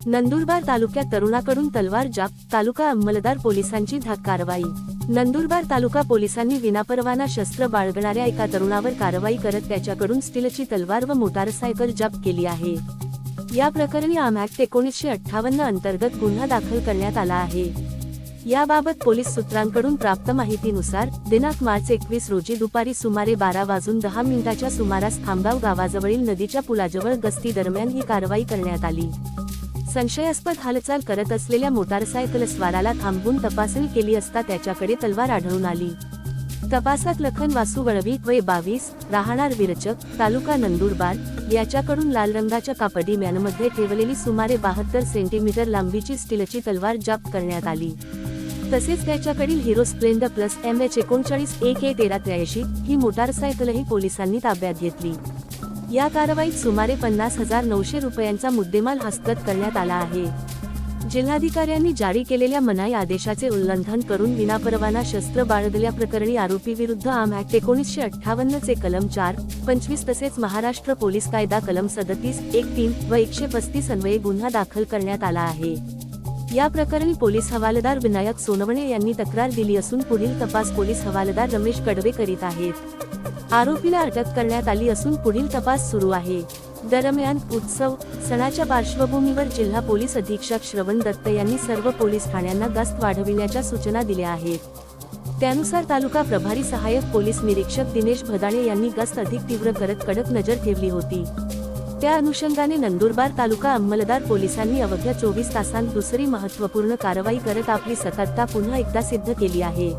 नंदुरबार तालुक्यात तरुणाकडून तलवार जाप, तालुका अंमलदार पोलिसांची धाक कारवाई। नंदुरबार तालुका पोलिसांनी विनापरवाना शस्त्र बाळगणाऱ्या एका तरुणावर कारवाई करत त्याच्याकडून स्टीलची तलवार व मोटारसायकल जप्त केली आहे। या प्रकरणी आर्म ऍक्ट 1958 अंतर्गत गुन्हा दाखल करण्यात आला आहे। याबाबत पोलीस सूत्रांकडून प्राप्त माहितीनुसार दिनांक मार्च 21 रोजी दुपारी सुमारे 12:10 सुमारास खामगाव गावाजवळील नदीच्या पुलाजवळ गस्ती दरम्यान ही कारवाई करण्यात आली। संशयास्पद हालचाल करत असलेल्या मोटारसायकलस्वाराला थांबवून तपासणी केली असता त्याच्याकडे तलवार आढळून आली। तपासात लखन वासू वळवी वय 22 राहणार विरचक तालुका नंदुरबार याच्याकडून लाल रंगाच्या कापडी मॅनमध्ये ठेवलेली सुमारे 72 सेंटीमीटर लांबीची स्टीलची तलवार जप्त करण्यात आली। तसेच त्याच्याकडील Hero Splendor plus MH 39 AK1383 ही मोटारसायकलही पोलिसांनी ताब्यात घेतली। या कारवाईत सुमारे 50,900 रुपयांचा मुद्देमाल हस्तगत करण्यात आला आहे। जिल्हाधिकाऱ्यांनी जारी केलेल्या मनाई आदेशाचे उल्लंघन करून विनापरवाना शस्त्र बाळगल्याप्रकरणी आरोपीविरुद्ध आर्म ऍक्ट 1958 चे कलम 4, 25 तसेच महाराष्ट्र पोलीस कायदा कलम 37, 1-3 व 135 अन्वये गुन्हा दाखल करण्यात आला आहे। या प्रकरणी पोलीस हवालदार विनायक सोनवणे यांनी तक्रार दिली असून पुढील तपास पोलीस हवालदार रमेश कडवे करीत आहेत। आरोपीला अटक करण्यात आली असून पुढील तपास सुरू आहे। दरम्यान उत्सव सणाच्या पार्श्वभूमीवर जिल्हा पोलीस अधीक्षक श्रवण दत्त यांनी सर्व पोलीस ठाण्यांना गस्त वाढविण्याच्या सूचना दिल्या आहेत। त्यानुसार तालुका प्रभारी सहाय्यक पोलीस निरीक्षक दिनेश भदाणे यांनी गस्त अधिक तीव्र करत कडक नजर ठेवली होती। त्या अनुषंगाने नंदुरबार तालुका अंमलदार पोलिसांनी अवघ्या 24 तासांत दुसरी महत्त्वपूर्ण कारवाई करत आपली सतर्कता पुन्हा एकदा सिद्ध केली आहे।